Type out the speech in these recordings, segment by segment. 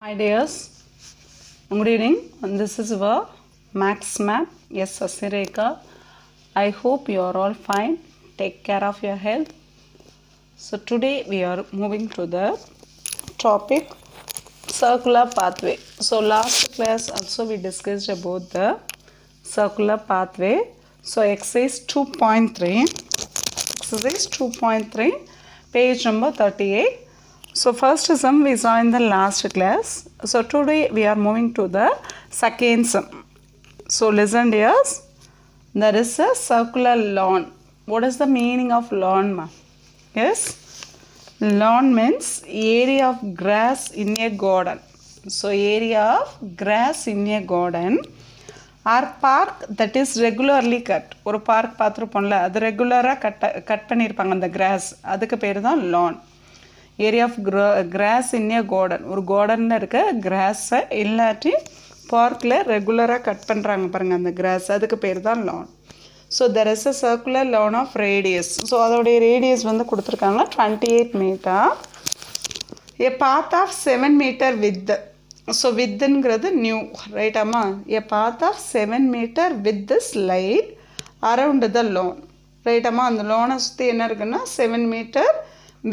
Hi dears, good evening. This is our Max Map. Yes, Asireka. I hope you are all fine. Take care of your health. So today we are moving to the topic circular pathway. So last class also we discussed about the circular pathway. So exercise 2.3, page number 38. So first sum we saw in the last class. So today we are moving to the second sum. So listen dears. There is a circular lawn. What is the meaning of lawn, ma? Yes. Lawn means area of grass in a garden. So area of grass in a garden or park that is regularly cut. ஒரு park பார்த்துருப்போம்ல, அது ரெகுலராக cut பண்ணியிருப்பாங்க அந்த grass, அதுக்கு பேர் தான் lawn. Area of grass in a garden, ஒரு கார்டனில் இருக்க கிராஸை இல்லாட்டி பார்க்கில் ரெகுலராக கட் பண்ணுறாங்க பாருங்கள் அந்த கிராஸ், அதுக்கு பேர் தான் lawn. So there is a circular lawn of radius. So அதோடைய ரேடியஸ் வந்து கொடுத்துருக்காங்க 28 metre. A path of 7 metre width. So வித்துங்கிறது நியூ, ரைட்டாம்மா? A path of 7 metre width the slide around the lawn, ரைட்டாம்மா? அந்த லோனை சுற்றி என்ன இருக்குன்னா 7 மீட்டர்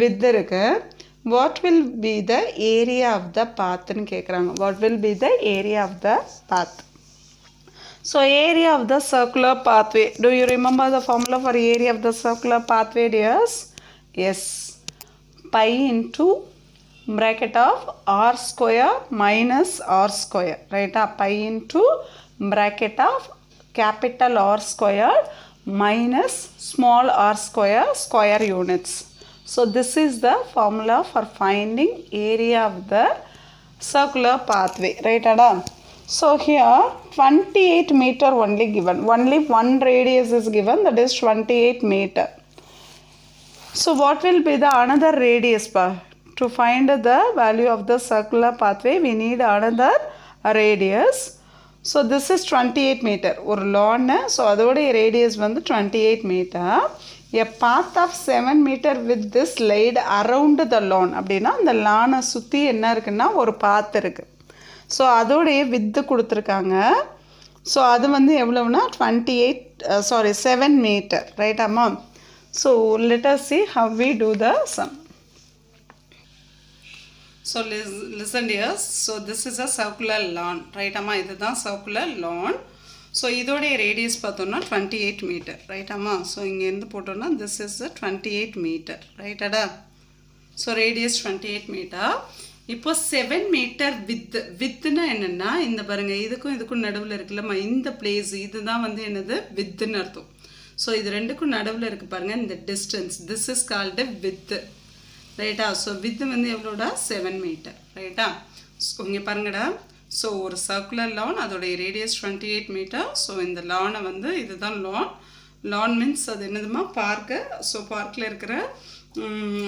வித் இருக்கு. What will be the area of the பாத்னு கேட்குறாங்க. What will be the area of the path? So area of the circular pathway. Do you remember the formula for area of the circular pathway dears? Yes, pi into bracket of r square minus r square, right? Pi into bracket of capital R square minus small r square square units. So this is the formula for finding area of the circular pathway, right ada? So here 28 meter only given, only one radius is given, that is 28 meter. So what will be the another radius pa? To find the value of the circular pathway, we need another radius. So this is 28 meter. ஒரு lawn, so அதோடைய radius வந்து 28 meter. A path of 7 meter with this laid around the lawn. அப்படின்னா அந்த லானை சுற்றி என்ன இருக்குன்னா ஒரு பாத் இருக்குது. ஸோ அதோடைய வித்து கொடுத்துருக்காங்க. ஸோ அது வந்து எவ்வளோன்னா 7 மீட்டர், ரைட்டாம்மா? So let us see how we do the sum. So listen dears, so this is a circular lawn, right amma? This is circular lawn. So இதோடைய radius பார்த்தோம்னா 28 meter, right amma? So இங்க இருந்து போட்டோம்னா this is a 28 meter, right ada? So radius 28 meter. இப்போ 7 meter widthனா என்னன்னா இந்த பாருங்க, இதுக்கும் நடுவுல இருக்குல்லம்மா இந்த பிளேஸ், இதுதான் வந்து என்னது widthன்னு அர்த்தம். ஸோ இது ரெண்டுக்கும் நடுவுல இருக்கு பாருங்க இந்த distance, this is called a width, ரைட்டா? ஸோ வித்து வந்து எவ்வளோடா 7 மீட்டர், ரைட்டா? ஸோ இங்கே பாருங்கடா, ஸோ ஒரு சர்க்குலர் லான், அதோடைய ரேடியஸ் 28 மீட்டர். ஸோ இந்த லானை வந்து இதுதான் லான். லான் மீன்ஸ் அது என்னதுமா பார்க்கு. ஸோ பார்க்கில் இருக்கிற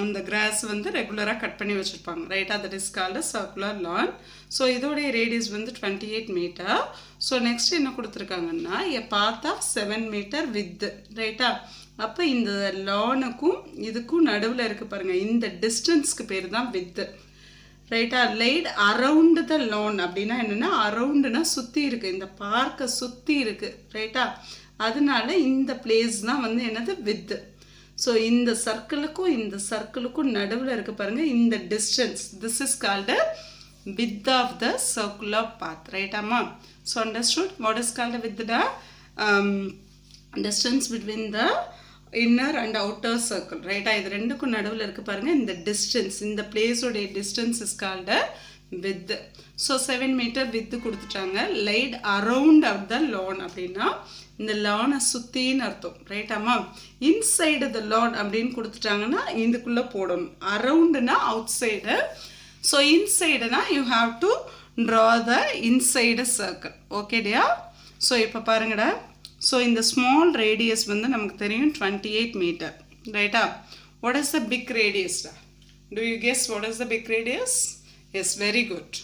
அந்த கிராஸ் வந்து ரெகுலராக கட் பண்ணி வச்சுருப்பாங்க, ரைட்டா? That is called circular lawn. So இதோடைய ரேடியஸ் வந்து 28 மீட்டர். ஸோ நெக்ஸ்ட் என்ன கொடுத்துருக்காங்கன்னா a path of 7 metre with, ரைட்டா? அப்போ இந்த லானுக்கும் இதுக்கும் நடுவில் இருக்குது பாருங்கள், இந்த டிஸ்டன்ஸ்க்கு பேர் தான் வித்து, ரைட்டா? லைட் அரவுண்டு த லான் அப்படின்னா என்னென்னா அரவுண்டுனா சுற்றி இருக்குது, இந்த பார்க்கை சுற்றி இருக்குது, ரைட்டா? அதனால இந்த பிளேஸ் தான் வந்து என்னது வித்து. ஸோ இந்த சர்க்கிளுக்கும் நடுவில் இருக்குது பாருங்கள் இந்த distance, this is called width of the circular path, ரைட்டாம்மா? So understood what is called வித்டா? distance between the inner and outer circle, ரைட்டா? இது ரெண்டுக்கும் நடுவில் இருக்கு பாருங்க இந்த டிஸ்டன்ஸ், இந்த பிளேஸோடைய distance is called width. So 7 metre width கொடுத்துட்டாங்க. Light around of the lawn அப்படின்னா இந்த லானை சுற்றின்னு அர்த்தம், ரைட்டாம்மா? இன்சைடு த லான் அப்படின்னு கொடுத்துட்டாங்கன்னா இதுக்குள்ளே போடணும். அரவுண்டுனா அவுட் சைடு, ஸோ இன்சைடுனா you have to draw the inside circle, okay டியா? ஸோ இப்போ பாருங்கடா, ஸோ இந்த ஸ்மால் ரேடியஸ் வந்து நமக்கு தெரியும் 28 மீட்டர், ரைட்டா? வாட் இஸ் த பிக் ரேடியஸ்டா? Do you guess what is the big radius? Yes, very good.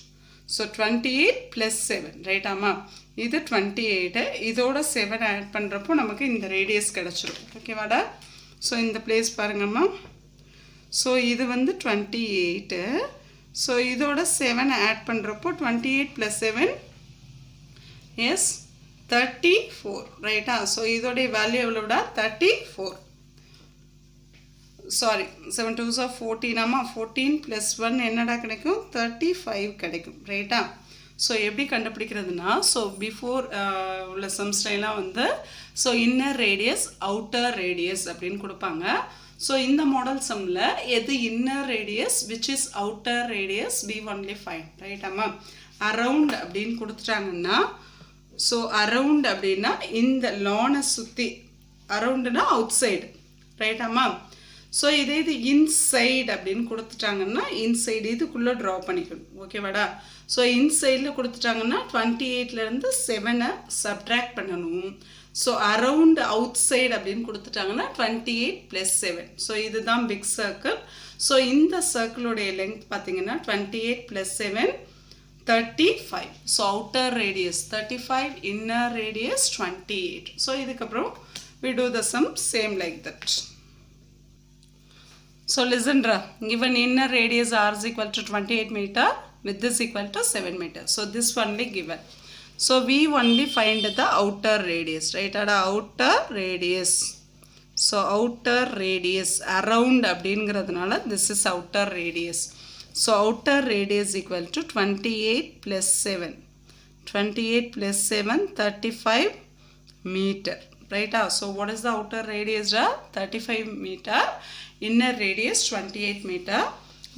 So 28 + 7, ரைட்டாம்மா? இது 28, இதோட 7 ஆட் பண்ணுறப்போ நமக்கு இந்த ரேடியஸ் கிடச்சிரும், ஓகேவாடா? ஸோ இந்த பிளேஸ் பாருங்கம்மா. ஸோ இது வந்து 28, ஸோ இதோட 7 ஆட் பண்ணுறப்போ 28 + 7 is 34 ரைட்டா. ஸோ இதோடைய வேல்யூ எவ்வளோடா 34. சாரி 7 2s are 14 ஆமாம் 14 + 1 என்னடா கிடைக்கும் 35 கிடைக்கும் ரைட்டா. ஸோ எப்படி கண்டுபிடிக்கிறதுனா ஸோ பிஃபோர் உள்ள சம்ஸ்டைலாம் வந்து so inner radius outer radius அப்படின்னு கொடுப்பாங்க. ஸோ இந்த மாடல் சம்மில் எது inner radius which is outer radius we only find ரைட்டாம்மா. அரவுண்ட் அப்படின்னு கொடுத்துட்டாங்கன்னா ஸோ அரவுண்ட் அப்படின்னா இந்த லானை சுற்றி அரவுண்டுனா அவுட் சைடு ரைட்டாம்மா. ஸோ இதே இது இன்சைடு அப்படின்னு கொடுத்துட்டாங்கன்னா இன்சைடு இதுக்குள்ளே ட்ரா பண்ணிக்கணும் ஓகேவாடா. ஸோ இன்சைடில் கொடுத்துட்டாங்கன்னா 28லேருந்து 7 சப்ட்ராக்ட் பண்ணணும். ஸோ அரவுண்ட் அவுட் சைடு அப்படின்னு கொடுத்துட்டாங்கன்னா 28 + 7. ஸோ இதுதான் பிக் சர்க்கிள். ஸோ இந்த சர்க்கிளோடைய லெங்க் பார்த்தீங்கன்னா 28 + 7 35. So outer radius 35, inner radius 28. So இதுக்கப்புறம் we do the sum same like that. So listen ra, given inner radius r is equal to 28 meter with this equal to 7 meter. So this only given. So we only find the outer radius, right? Outer radius. So outer radius around அப்படிங்கிறதுனால this is outer radius. So outer radius equal to 28 + 7. 28 + 7 35 meter, right? So what is the outer radius? 35 meter. Inner radius 28 meter.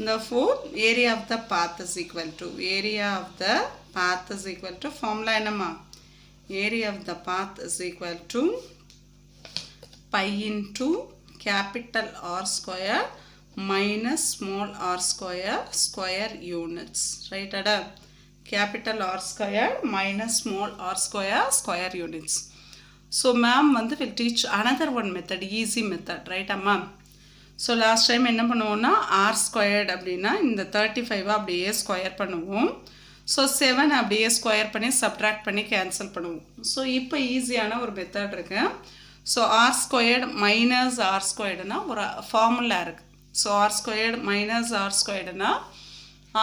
Therefore area of the path is equal to formula enama area of the path is equal to pi into capital R square minus small r square units, right? Capital R square minus small r square units. So ma'am will teach another one method, easy method, right ma'am? So last time என்ன பண்ணுவோம்னா R squared அப்படின்னா இந்த 35 அப்படியே square பண்ணுவோம். So 7 அப்படியே square பண்ணி subtract பண்ணி cancel பண்ணுவோம். ஸோ இப்போ ஈஸியான ஒரு மெத்தட் இருக்கு. So r squared minus r ஸ்கொயர்டுனா ஒரு ஃபார்முலா இருக்குது. So r squared minus r ஸ்கொயர்டுனா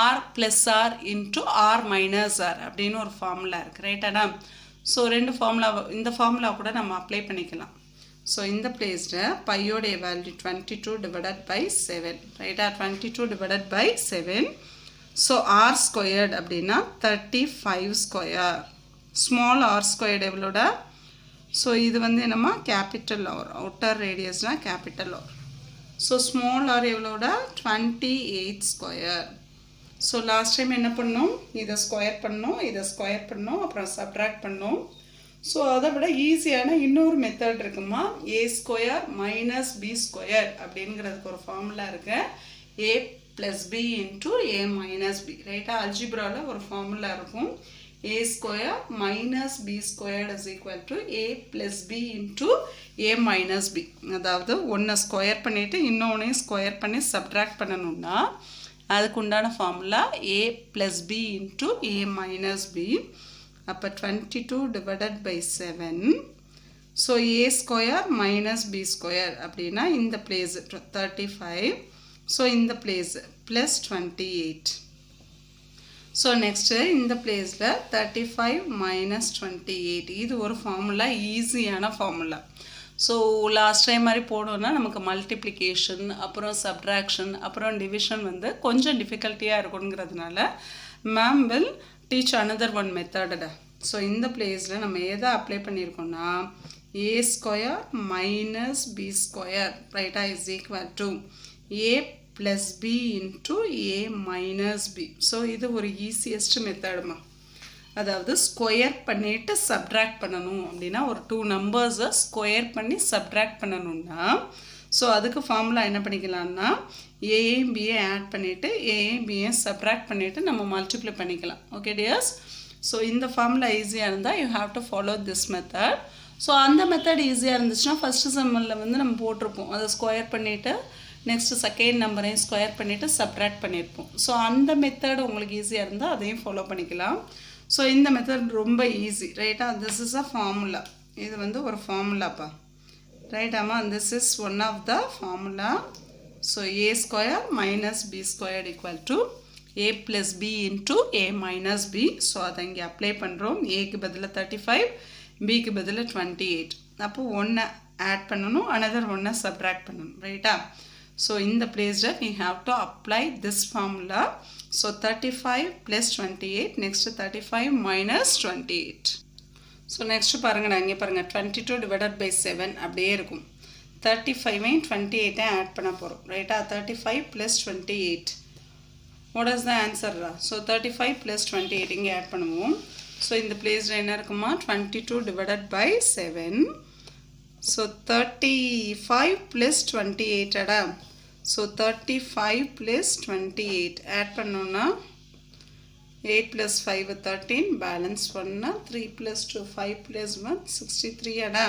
r plus r into r minus r அப்படின்னு ஒரு ஃபார்முலா இருக்குது ரைட்டாடா. ஸோ ரெண்டு ஃபார்முலா இந்த ஃபார்முலா கூட நம்ம அப்ளை பண்ணிக்கலாம். So in the place pi-யோட value 22 divided by 7, right? 22 divided by 7. So r squared அப்படின்னா 35 square. Small r squared எவ்வளோடா? So இது வந்து என்னமா capital R. Outer radiusனா capital R. So small r எவ்வளோடா? 28 square. So last time என்ன பண்ணோம்? இதை square பண்ணோம் அப்புறம் subtract பண்ணோம். ஸோ அதை விட ஈஸியான இன்னொரு மெத்தட் இருக்குமா a square minus B square அப்படிங்கிறதுக்கு ஒரு ஃபார்முலா இருக்கு. a + b into a minus B ரைட்டாக. அல்ஜிப்ராவில் ஒரு ஃபார்முலா இருக்கும் a square minus B square is equal to a + b into a minus B. அதாவது ஒன்றை ஸ்கொயர் பண்ணிவிட்டு இன்னொன்னையும் ஸ்கொயர் பண்ணி சப்ட்ராக்ட் பண்ணணும்னா அதுக்கு உண்டான formula a + b into a minus B. அப்போ 22 divided by 7. So a square minus B square அப்படின்னா இந்த பிளேஸ் 35. ஸோ இந்த பிளேஸ் ப்ளஸ் 28. ஸோ நெக்ஸ்ட்டு இந்த பிளேஸில் 35 மைனஸ் 28. இது ஒரு ஃபார்முலா, ஈஸியான ஃபார்முலா. ஸோ லாஸ்ட் டைம் மாதிரி போடணும்னா நமக்கு மல்டிப்ளிகேஷன் அப்புறம் சப்ட்ராக்ஷன் அப்புறம் டிவிஷன் வந்து கொஞ்சம் டிஃபிகல்ட்டியாக இருக்குங்கிறதுனால ma'am will teach another one மெத்தடா. ஸோ இந்த பிளேஸில் நம்ம எதை அப்ளை பண்ணியிருக்கோம்னா a square minus B square ரைட்டா is equal to a plus b into a minus b. So இது ஒரு ஈஸியஸ்ட் மெத்தடுமா. அதாவது ஸ்கொயர் பண்ணிவிட்டு சப்ட்ராக்ட் பண்ணணும் அப்படின்னா ஒரு 2 நம்பர்ஸை ஸ்கொயர் பண்ணி சப்ட்ராக்ட் பண்ணணும்னா ஸோ அதுக்கு ஃபார்முலா என்ன பண்ணிக்கலாம்னா ஏயும் பிஏ ஆட் பண்ணிவிட்டு ஏயும் பிஏ சப்ட்ராக்ட் பண்ணிவிட்டு நம்ம மல்டிப்ளை பண்ணிக்கலாம். Okay dears. ஸோ இந்த ஃபார்முலா ஈஸியாக இருந்தால் you have to follow this method. So அந்த மெத்தட் ஈஸியாக இருந்துச்சுன்னா ஃபஸ்ட்டு சம்மில் வந்து நம்ம போட்டிருப்போம் அதை ஸ்கொயர் பண்ணிவிட்டு நெக்ஸ்ட்டு செகண்ட் நம்பரையும் ஸ்கொயர் பண்ணிவிட்டு சப்ட்ராக்ட் பண்ணியிருப்போம். ஸோ அந்த மெத்தட் உங்களுக்கு ஈஸியாக இருந்தால் அதையும் ஃபாலோ பண்ணிக்கலாம். ஸோ இந்த மெத்தட் ரொம்ப ஈஸி ரைட்டா. This is a formula. இது வந்து ஒரு ஃபார்முலாப்பா ரைட்டாமா. This is one of the formula. So a square minus B square equal to a plus b into a minus b. So அதை இங்கே அப்ளை பண்ணுறோம். ஏக்கு பதிலாக 35, பிக்கு பதிலாக 28. அப்போ ஒன்று ஆட் பண்ணணும், another ஒன்று சப்ராக்ட் பண்ணணும், ரைட்டா? ஸோ இந்த பிளேஸில் we have to apply this formula. So 35 plus 28, next 35 minus 28. So next பாருங்கள், இங்கே பாருங்கள் 22 divided by 7 அப்படியே இருக்கும். 35 28 ஆட் பண்ண போகிறோம், ரைட்டா? 35 plus 28. What is the answer? So 35 plus 28 இங்கே ஆட் பண்ணுவோம். ஸோ இந்த பிளேஸில் என்ன இருக்குமா? 22 divided by 7. ஸோ 35 plus 28 அடா. ஸோ 35 plus 28 ஆட் பண்ணோன்னா 8 plus 5 13, பேலன்ஸ் பண்ணால் 3 plus 2 5 plus 1 63 அடா.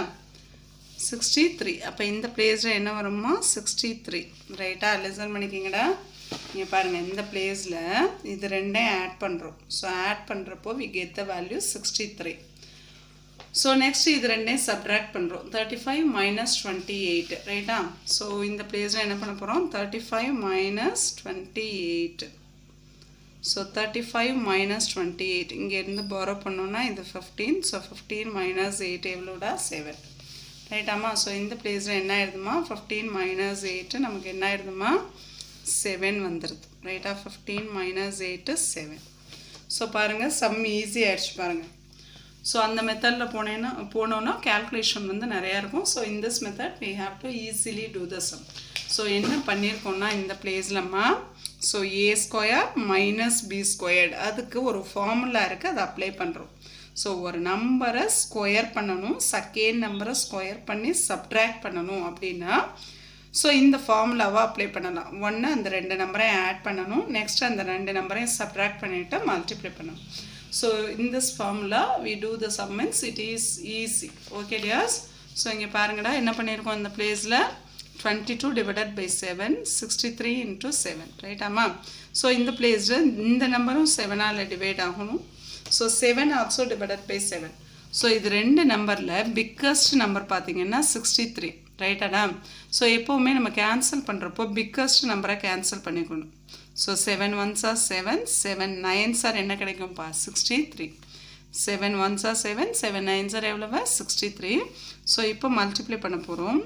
63. அப்போ இந்த பிளேஸில் என்ன வருமா? 63, ரைட்டா? லிசன் பண்ணிக்கிங்கடா. இங்கே பாருங்கள், இந்த பிளேஸில் இது ரெண்டையும் ஆட் பண்ணுறோம். ஸோ ஆட் பண்ணுறப்போ we get the value 63. So next இது ரெண்டையும் சப்ராக்ட் பண்ணுறோம். 35 minus 28, ரைட்டா? ஸோ இந்த பிளேஸில் என்ன பண்ண போகிறோம்? 35 minus 28. ஸோ 35 minus 28 இங்கேருந்து borrow பண்ணோன்னா இது 15. So 15 minus 8 எவ்வளோடா? 7, ரைட்டாமா? ஸோ இந்த பிளேஸில் என்ன ஆயிடுதுமா? 15 minus 8 நமக்கு என்ன ஆயிடுதுமா? 7 வந்துடுது, ரைட்டா? 15 minus 8 7. ஸோ பாருங்கள், சம் ஈஸி ஆயிடுச்சு பாருங்கள். ஸோ அந்த மெத்தடில் போனோன்னா கேல்குலேஷன் வந்து நிறையா இருக்கும். So in this method we have to easily do the sum. So என்ன பண்ணியிருக்கோன்னா இந்த பிளேஸ்லம்மா, so a square minus b squared, அதுக்கு ஒரு ஃபார்முலா இருக்குது, அதை அப்ளை பண்ணுறோம். ஸோ ஒரு நம்பரை ஸ்கொயர் பண்ணணும், செகண்ட் நம்பரை ஸ்கொயர் பண்ணி சப்ட்ராக்ட் பண்ணணும் அப்படின்னா ஸோ இந்த ஃபார்முலாவை அப்ளை பண்ணலாம். ஒன்று அந்த ரெண்டு நம்பரையும் ஆட் பண்ணணும், நெக்ஸ்ட் அந்த ரெண்டு நம்பரையும் சப்ட்ராக்ட் பண்ணிவிட்டு மல்டிப்ளை பண்ணணும். So in this formula we do the sum means it is easy. Okay dears? So இங்கே பாருங்கடா, என்ன பண்ணியிருக்கோம் இந்த பிளேஸில்? 22 divided by 7, 63 into 7, ரைட்டாமா? ஸோ இந்த பிளேஸில் இந்த நம்பரும் 7ஆல் டிவைட் ஆகணும். So 7 also divided by 7. So இது ரெண்டு நம்பரில் பிக்கஸ்ட் நம்பர் பார்த்தீங்கன்னா 63, ரைட்டாடா? ஸோ எப்போவுமே நம்ம கேன்சல் பண்ணுறப்போ பிக்கஸ்ட் நம்பரை கேன்சல் பண்ணிக்கணும். So 7 1s are 7, 7 9s are என்ன கிடைக்கும்ப்பா? 63. 7 1s are 7, 7 9s are எவ்வளவு? 63. ஸோ இப்போ மல்டிப்ளை பண்ண போகிறோம்.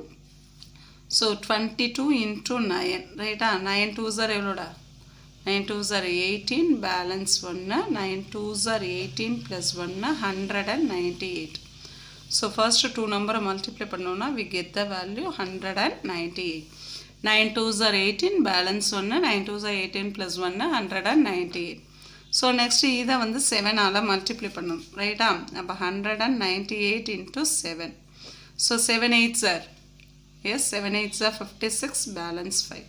ஸோ 22 into 9, ரைட்டா? 9 2s are எவ்வளோடா? 9 2s are 18, balance 1, 9 2s are 18 plus 1 198. So first two நம்பரை மல்டிப்ளை பண்ணோன்னா we get the value 198. 9 2s are 18, balance 1, 9 2s are 18 plus 1 198. So next இதை வந்து 7ஆல் மல்டிப்ளை பண்ணணும், ரைட்டா? அப்போ 198 into 7. So 7 8s are, yes 7 8s are 56, balance 5.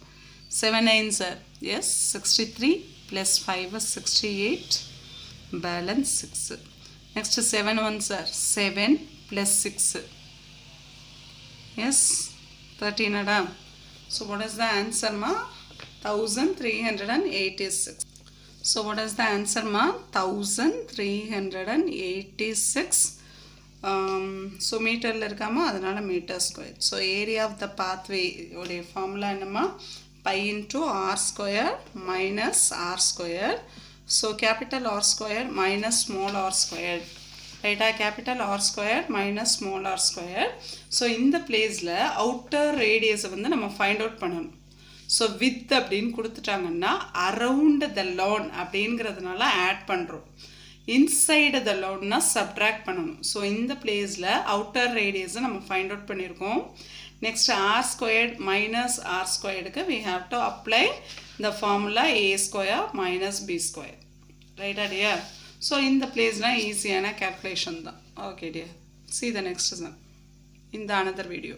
7 9s are, yes 63 plus 5 is 68, balance 6. Next 7 1s are 7 plus 6, yes 13 ada. So what is the answer ma? 1386. So what is the answer ma? 1386. So meter irukama adanal meter square. So area of the pathway ode formula enna? Pi into r square minus r square. So capital R square minus small r square, right? Capital R square minus small r square. So in the place la outer radius வந்து நம்ம find out பண்ணணும். So width அப்படினு கொடுத்துட்டாங்கன்னா around the lawn அப்படிங்கிறதுனால add பண்றோம். Inside the lawn னா subtract பண்ணணும். So இந்த பிளேஸ்ல outer radius நம்ம find out பண்ணிருக்கோம். Next r squared minus r squared க்கு we have to apply the formula a square minus b square, right dear? So in the place na easy ana calculation da. Okay dear, see the next one in the another video.